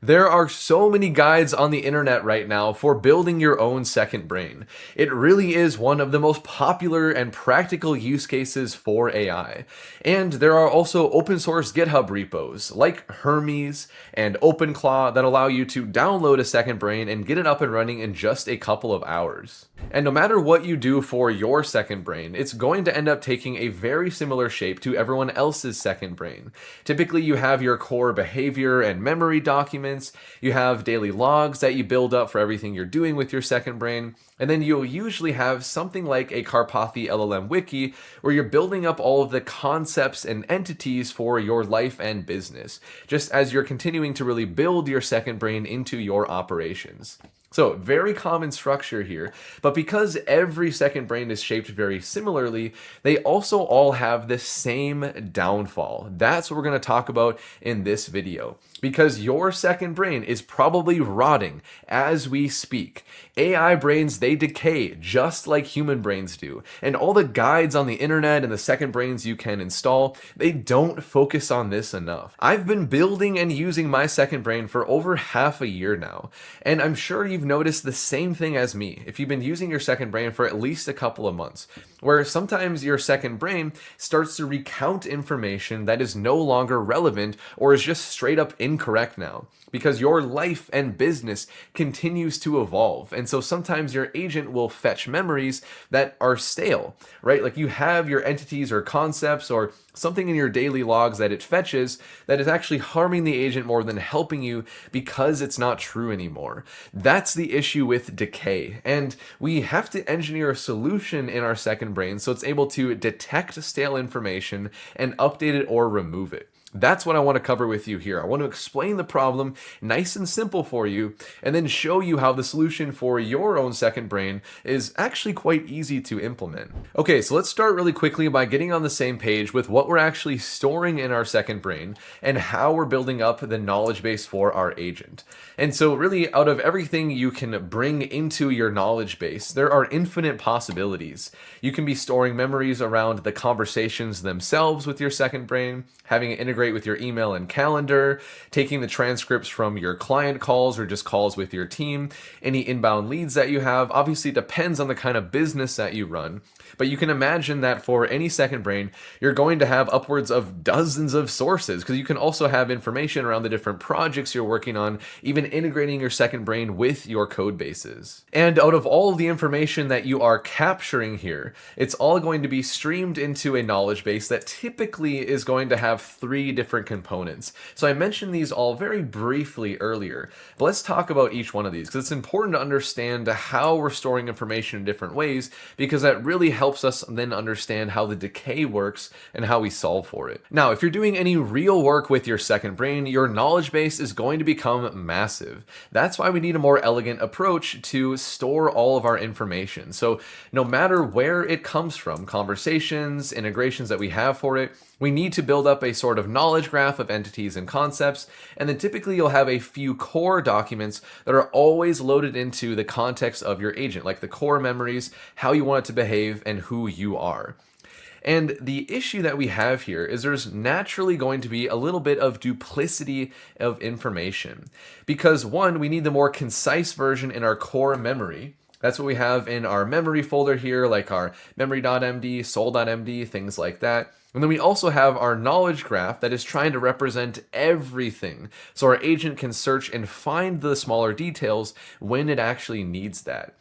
There are so many guides on the internet right now for building your own second brain. It really is one of the most popular and practical use cases for AI. And there are also open source GitHub repos like Hermes and OpenClaw that allow you to download a second brain and get it up and running in just a couple of hours. And no matter what you do for your second brain, it's going to end up taking a very similar shape to everyone else's second brain. Typically, you have your core behavior and memory documents, you have daily logs that you build up for everything you're doing with your second brain, and then you'll usually have something like a Karpathy LLM wiki where you're building up all of the concepts and entities for your life and business, just as you're continuing to really build your second brain into your operations. So, very common structure here, but because every second brain is shaped very similarly, they also all have the same downfall. That's what we're going to talk about in this video. Because your second brain is probably rotting as we speak. AI brains, they decay just like human brains do. And all the guides on the internet and the second brains you can install, they don't focus on this enough. I've been building and using my second brain for over half a year now, and I'm sure you've noticed the same thing as me if you've been using your second brain for at least a couple of months, where sometimes your second brain starts to recount information that is no longer relevant or is just straight up incorrect now, because your life and business continues to evolve. And so sometimes your agent will fetch memories that are stale, right? Like you have your entities or concepts or something in your daily logs that it fetches that is actually harming the agent more than helping you because it's not true anymore. That's the issue with decay. And we have to engineer a solution in our second brain so it's able to detect stale information and update it or remove it. That's what I want to cover with you here. I want to explain the problem nice and simple for you, and then show you how the solution for your own second brain is actually quite easy to implement. Okay, so let's start really quickly by getting on the same page with what we're actually storing in our second brain and how we're building up the knowledge base for our agent. And so really, out of everything you can bring into your knowledge base, there are infinite possibilities. You can be storing memories around the conversations themselves with your second brain, having it integrate with your email and calendar, taking the transcripts from your client calls or just calls with your team, any inbound leads that you have. Obviously, it depends on the kind of business that you run, but you can imagine that for any second brain, you're going to have upwards of dozens of sources, because you can also have information around the different projects you're working on, even integrating your second brain with your code bases. And out of all of the information that you are capturing here, it's all going to be streamed into a knowledge base that typically is going to have three different components. So I mentioned these all very briefly earlier, but let's talk about each one of these, because it's important to understand how we're storing information in different ways, because that really helps us then understand how the decay works and how we solve for it. Now, if you're doing any real work with your second brain, your knowledge base is going to become massive. That's why we need a more elegant approach to store all of our information. So no matter where it comes from, conversations, integrations that we have for it, we need to build up a sort of knowledge graph of entities and concepts, and then typically you'll have a few core documents that are always loaded into the context of your agent, like the core memories, how you want it to behave, and who you are. And the issue that we have here is there's naturally going to be a little bit of duplicity of information. Because one, we need the more concise version in our core memory. That's what we have in our memory folder here, like our memory.md, soul.md, things like that. And then we also have our knowledge graph that is trying to represent everything, so our agent can search and find the smaller details when it actually needs that.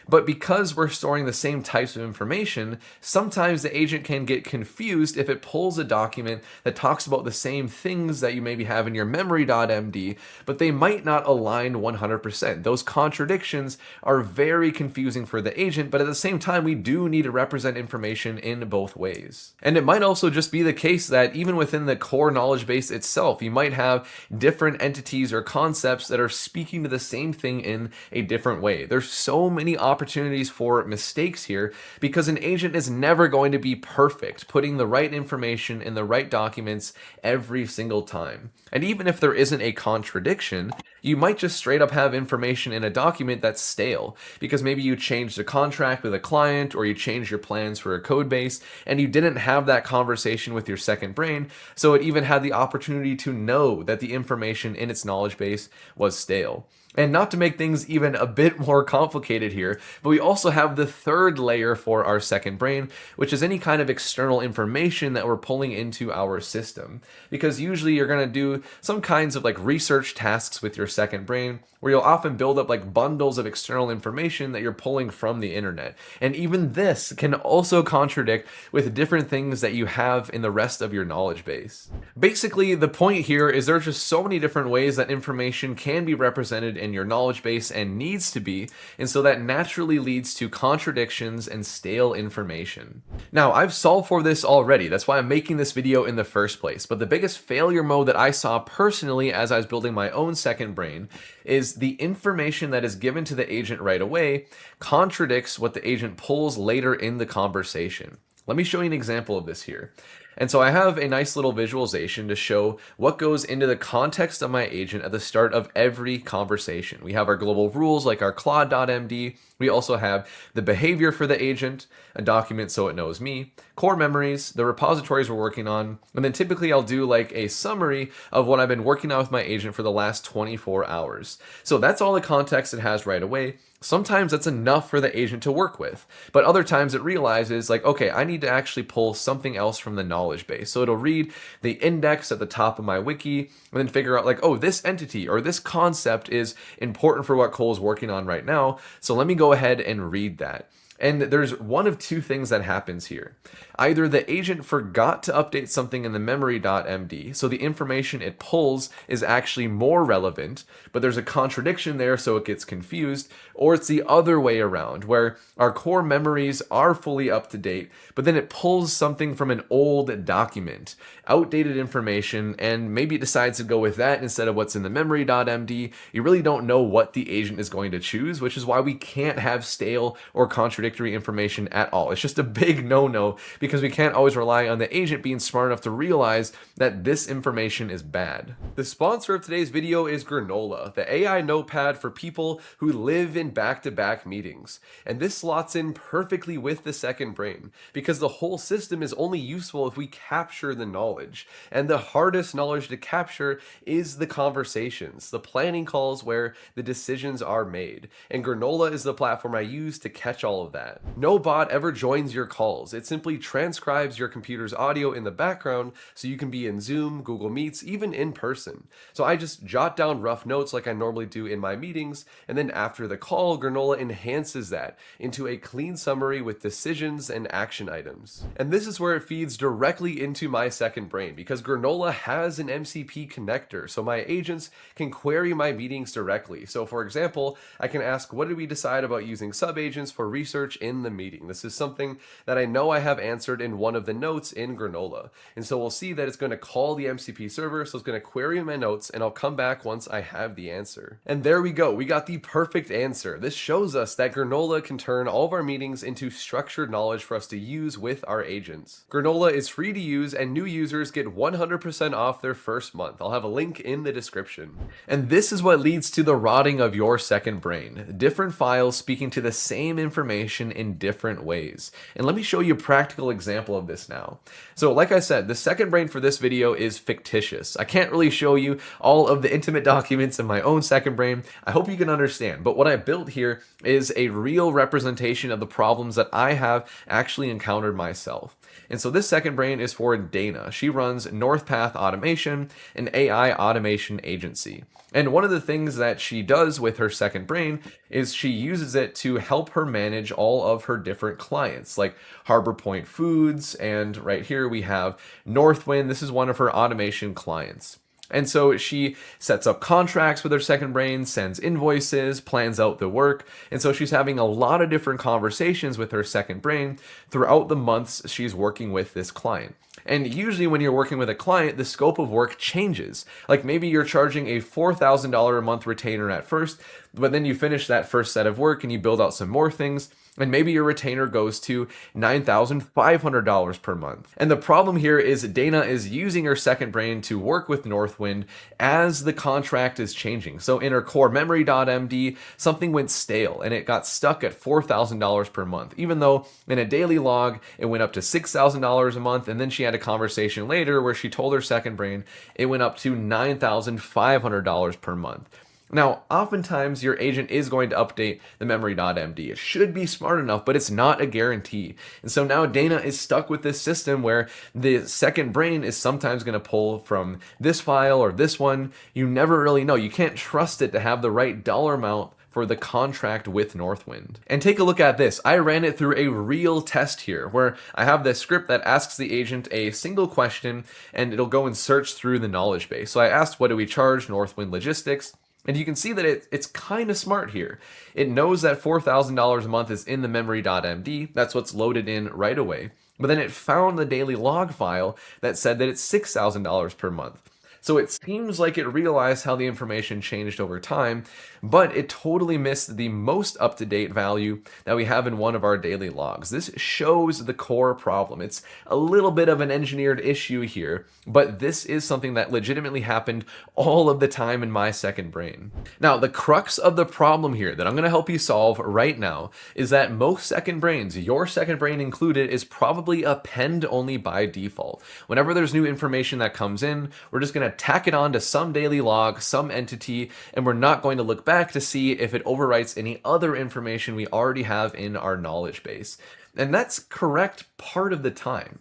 But because we're storing the same types of information, sometimes the agent can get confused if it pulls a document that talks about the same things that you maybe have in your memory.md, but they might not align 100%. Those contradictions are very confusing for the agent, but at the same time, we do need to represent information in both ways. And it might also just be the case that even within the core knowledge base itself, you might have different entities or concepts that are speaking to the same thing in a different way. There's so many opportunities for mistakes here, because an agent is never going to be perfect, putting the right information in the right documents every single time. And even if there isn't a contradiction, You might just straight up have information in a document that's stale because maybe you changed a contract with a client or you changed your plans for a code base and you didn't have that conversation with your second brain, so it even had the opportunity to know that the information in its knowledge base was stale. And not to make things even a bit more complicated here, but we also have the third layer for our second brain, which is any kind of external information that we're pulling into our system. Because usually you're going to do some kinds of like research tasks with your second brain, where you'll often build up like bundles of external information that you're pulling from the internet. And even this can also contradict with different things that you have in the rest of your knowledge base. Basically, the point here is there's just so many different ways that information can be represented in your knowledge base and needs to be, and so that naturally leads to contradictions and stale information. Now, I've solved for this already, that's why I'm making this video in the first place, but the biggest failure mode that I saw personally as I was building my own second brain is the information that is given to the agent right away contradicts what the agent pulls later in the conversation. Let me show you an example of this here. And so I have a nice little visualization to show what goes into the context of my agent at the start of every conversation. We have our global rules like our Claude.md. We also have the behavior for the agent, a document so it knows me, core memories, the repositories we're working on, and then typically I'll do like a summary of what I've been working on with my agent for the last 24 hours. So that's all the context it has right away. Sometimes that's enough for the agent to work with, but other times it realizes like, okay, I need to actually pull something else from the knowledge base. So it'll read the index at the top of my wiki and then figure out like, oh, this entity or this concept is important for what Cole's working on right now. So let me go ahead and read that. And there's one of two things that happens here. Either the agent forgot to update something in the memory.md, so the information it pulls is actually more relevant, but there's a contradiction there so it gets confused, or it's the other way around, where our core memories are fully up to date, but then it pulls something from an old document, outdated information, and maybe it decides to go with that instead of what's in the memory.md. You really don't know what the agent is going to choose, which is why we can't have stale or contradictory information at all. It's just a big no-no because we can't always rely on the agent being smart enough to realize that this information is bad. The sponsor of today's video is Granola, the AI notepad for people who live in back-to-back meetings. And this slots in perfectly with the second brain because the whole system is only useful if we capture the knowledge. And the hardest knowledge to capture is the conversations, the planning calls where the decisions are made. And Granola is the platform I use to catch all of that. No bot ever joins your calls. It simply transcribes your computer's audio in the background so you can be in Zoom, Google Meets, even in person. So I just jot down rough notes like I normally do in my meetings, and then after the call, Granola enhances that into a clean summary with decisions and action items. And this is where it feeds directly into my second brain because Granola has an MCP connector, so my agents can query my meetings directly. So for example, I can ask, what did we decide about using subagents for research in the meeting? This is something that I know I have answered in one of the notes in Granola. And so we'll see that it's going to call the MCP server, so it's going to query my notes, and I'll come back once I have the answer. And there we go, we got the perfect answer. This shows us that Granola can turn all of our meetings into structured knowledge for us to use with our agents. Granola is free to use, and new users get 100% off their first month. I'll have a link in the description. And this is what leads to the rotting of your second brain. Different files speaking to the same information in different ways. And let me show you a practical example of this now. So like I said, the second brain for this video is fictitious. I can't really show you all of the intimate documents in my own second brain. I hope you can understand, but what I built here is a real representation of the problems that I have actually encountered myself. And so this second brain is for Dana. She runs NorthPath Automation, an AI automation agency. And one of the things that she does with her second brain is she uses it to help her manage all of her different clients, like Harbor Point Foods, and right here we have Northwind. This is one of her automation clients. And so she sets up contracts with her second brain, sends invoices, plans out the work. And so she's having a lot of different conversations with her second brain throughout the months she's working with this client. And usually when you're working with a client, the scope of work changes. Like maybe you're charging a $4,000 a month retainer at first, but then you finish that first set of work and you build out some more things. and maybe your retainer goes to $9,500 per month. And the problem here is Dana is using her second brain to work with Northwind as the contract is changing. So in her core memory.md, something went stale and it got stuck at $4,000 per month, even though in a daily log it went up to $6,000 a month. And then she had a conversation later where she told her second brain it went up to $9,500 per month. Now, oftentimes your agent is going to update the memory.md. It should be smart enough, but it's not a guarantee. And so now Dana is stuck with this system where the second brain is sometimes going to pull from this file or this one. You never really know. You can't trust it to have the right dollar amount for the contract with Northwind. And take a look at this. I ran it through a real test here where I have this script that asks the agent a single question and it'll go and search through the knowledge base. So I asked, what do we charge Northwind Logistics? And you can see that it's kind of smart here. It knows that $4,000 a month is in the memory.md. That's what's loaded in right away. But then it found the daily log file that said that it's $6,000 per month. So it seems like it realized how the information changed over time, but it totally missed the most up-to-date value that we have in one of our daily logs. This shows the core problem. It's a little bit of an engineered issue here, but this is something that legitimately happened all of the time in my second brain. Now, the crux of the problem here that I'm going to help you solve right now is that most second brains, your second brain included, is probably append only by default. Whenever there's new information that comes in, we're just going to tack it on to some daily log, some entity, and we're not going to look back to see if it overwrites any other information we already have in our knowledge base. And that's correct part of the time.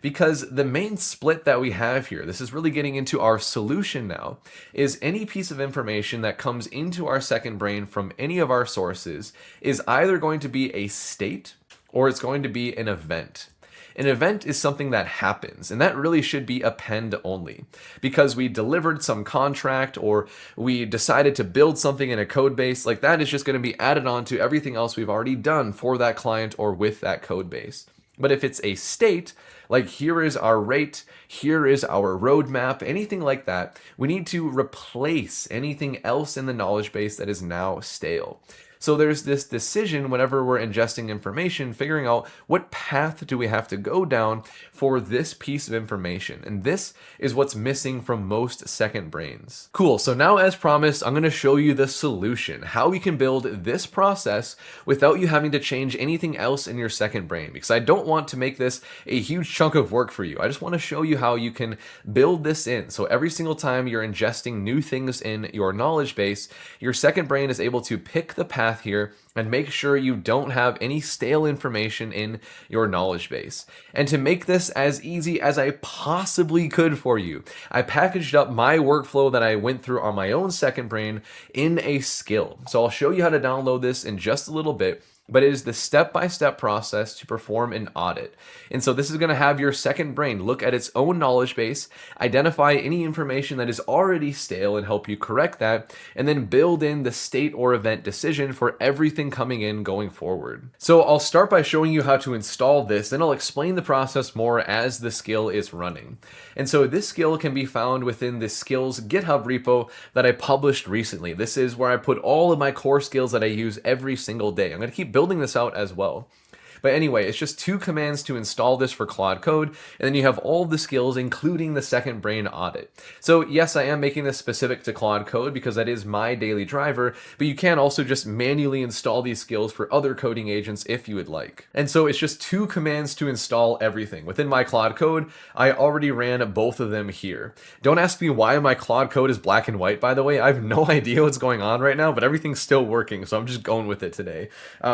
Because the main split that we have here, this is really getting into our solution now, is any piece of information that comes into our second brain from any of our sources is either going to be a state or it's going to be an event. An event is something that happens, and that really should be append only. Because we delivered some contract or we decided to build something in a code base, like that is just going to be added on to everything else we've already done for that client or with that code base. But if it's a state, like here is our rate, here is our roadmap, anything like that, we need to replace anything else in the knowledge base that is now stale. So there's this decision whenever we're ingesting information, figuring out what path do we have to go down for this piece of information. And this is what's missing from most second brains. Cool, so now as promised, I'm gonna show you the solution, how we can build this process without you having to change anything else in your second brain, because I don't want to make this a huge chunk of work for you. I just wanna show you how you can build this in. So every single time you're ingesting new things in your knowledge base, your second brain is able to pick the path here and make sure you don't have any stale information in your knowledge base. And to make this as easy as I possibly could for you, I packaged up my workflow that I went through on my own second brain in a skill. So I'll show you how to download this in just a little bit, but it is the step-by-step process to perform an audit. And so this is going to have your second brain look at its own knowledge base, identify any information that is already stale and help you correct that, and then build in the state or event decision for everything coming in going forward. So I'll start by showing you how to install this, then I'll explain the process more as the skill is running. And so this skill can be found within the skills GitHub repo that I published recently. This is where I put all of my core skills that I use every single day. I'm going to keep building this out as well. But anyway, it's just 2 commands to install this for Claude Code, and then you have all of the skills, including the second brain audit. So yes, I am making this specific to Claude Code because that is my daily driver, but you can also just manually install these skills for other coding agents if you would like. And so it's just 2 commands to install everything. Within my Claude Code, I already ran both of them here. Don't ask me why my Claude Code is black and white, by the way. I have no idea what's going on right now, but everything's still working, so I'm just going with it today.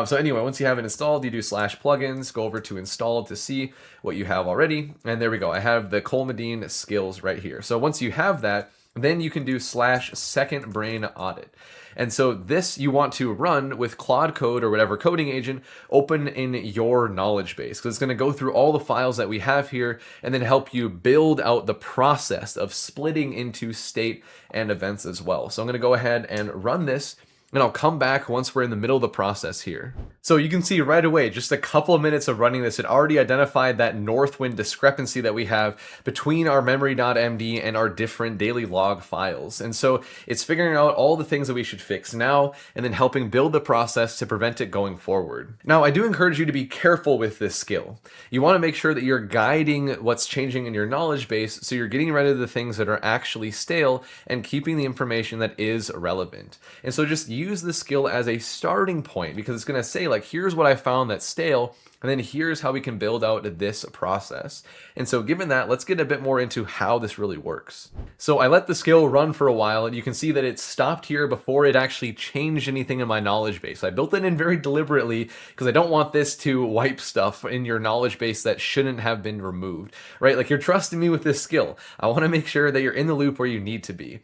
So anyway, once you have it installed, you do /plugins, go over to install to see what you have already, and there we go. I have the Colmadine skills right here. So once you have that, then you can do /second brain audit. And so this you want to run with Claude Code or whatever coding agent open in your knowledge base, because it's going to go through all the files that we have here and then help you build out the process of splitting into state and events as well. So I'm going to go ahead and run this. and I'll come back once we're in the middle of the process here. So you can see right away, just a couple of minutes of running this, it already identified that northwind discrepancy that we have between our memory.md and our different daily log files. And so it's figuring out all the things that we should fix now and then helping build the process to prevent it going forward. Now, I do encourage you to be careful with this skill. You want to make sure that you're guiding what's changing in your knowledge base so you're getting rid of the things that are actually stale and keeping the information that is relevant. And so just use the skill as a starting point, because it's going to say, like, here's what I found that's stale, and then here's how we can build out this process. And so given that, let's get a bit more into how this really works. So I let the skill run for a while, and you can see that it stopped here before it actually changed anything in my knowledge base. I built it in very deliberately because I don't want this to wipe stuff in your knowledge base that shouldn't have been removed, right? Like, you're trusting me with this skill. I want to make sure that you're in the loop where you need to be.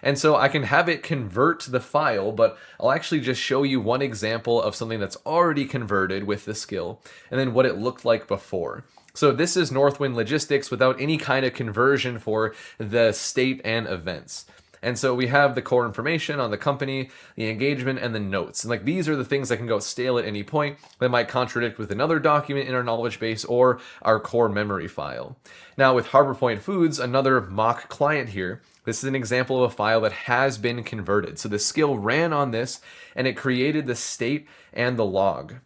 And so I can have it convert the file, but I'll actually just show you one example of something that's already converted with the skill, and then what it looked like before. So this is Northwind Logistics without any kind of conversion for the state and events. And so we have the core information on the company, the engagement, and the notes. And like, these are the things that can go stale at any point that might contradict with another document in our knowledge base or our core memory file. Now with Harbor Point Foods, another mock client here, this is an example of a file that has been converted. So the skill ran on this and it created the state and the log.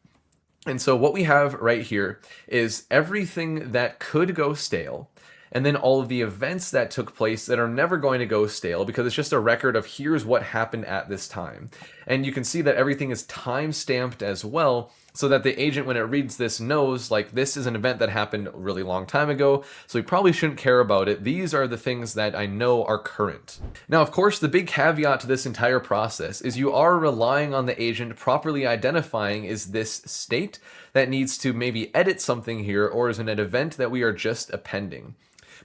And so what we have right here is everything that could go stale, and then all of the events that took place that are never going to go stale, because it's just a record of here's what happened at this time. And you can see that everything is time stamped as well, so that the agent, when it reads this, knows, like, this is an event that happened a really long time ago, so we probably shouldn't care about it. These are the things that I know are current. Now, of course, the big caveat to this entire process is you are relying on the agent properly identifying, is this state that needs to maybe edit something here, or is it an event that we are just appending?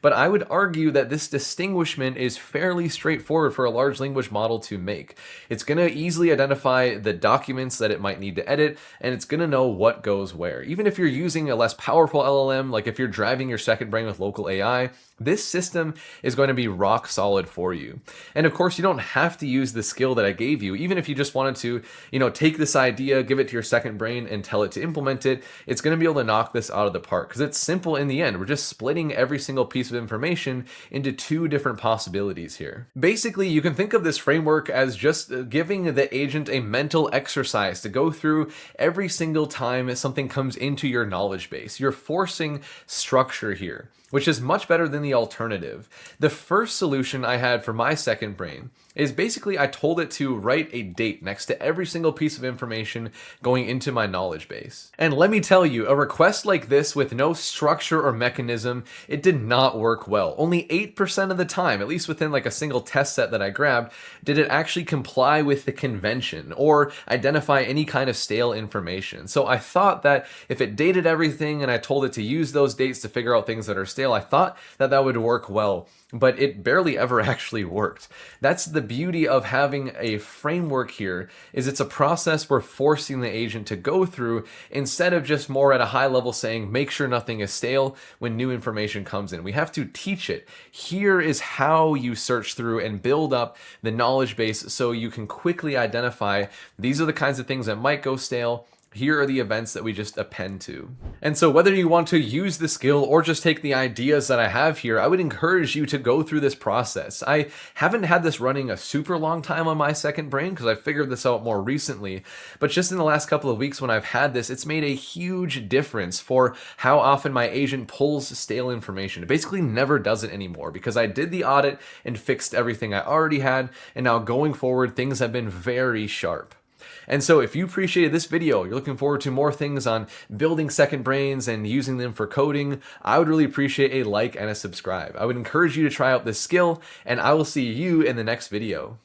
But I would argue that this distinguishment is fairly straightforward for a large language model to make. It's going to easily identify the documents that it might need to edit, and it's going to know what goes where. Even if you're using a less powerful LLM, like if you're driving your second brain with local AI, this system is going to be rock solid for you. And of course, you don't have to use the skill that I gave you. Even if you just wanted to, take this idea, give it to your second brain and tell it to implement it, it's going to be able to knock this out of the park, because it's simple in the end. We're just splitting every single piece of information into two different possibilities here. Basically, you can think of this framework as just giving the agent a mental exercise to go through every single time something comes into your knowledge base. You're forcing structure here, which is much better than the alternative. The first solution I had for my second brain is basically I told it to write a date next to every single piece of information going into my knowledge base. And let me tell you, a request like this with no structure or mechanism, it did not work well. Only 8% of the time, at least within like a single test set that I grabbed, did it actually comply with the convention or identify any kind of stale information. So I thought that if it dated everything and I told it to use those dates to figure out things that are stale, I thought that that would work well, but it barely ever actually worked. That's the beauty of having a framework here, is it's a process we're forcing the agent to go through instead of just more at a high level saying, make sure nothing is stale when new information comes in. We have to teach it. Here is how you search through and build up the knowledge base so you can quickly identify these are the kinds of things that might go stale. Here are the events that we just append to. And so whether you want to use the skill or just take the ideas that I have here, I would encourage you to go through this process. I haven't had this running a super long time on my second brain because I figured this out more recently, but just in the last couple of weeks when I've had this, it's made a huge difference for how often my agent pulls stale information. It basically never does it anymore because I did the audit and fixed everything I already had, and now going forward, things have been very sharp. And so if you appreciated this video, you're looking forward to more things on building second brains and using them for coding, I would really appreciate a like and a subscribe. I would encourage you to try out this skill, and I will see you in the next video.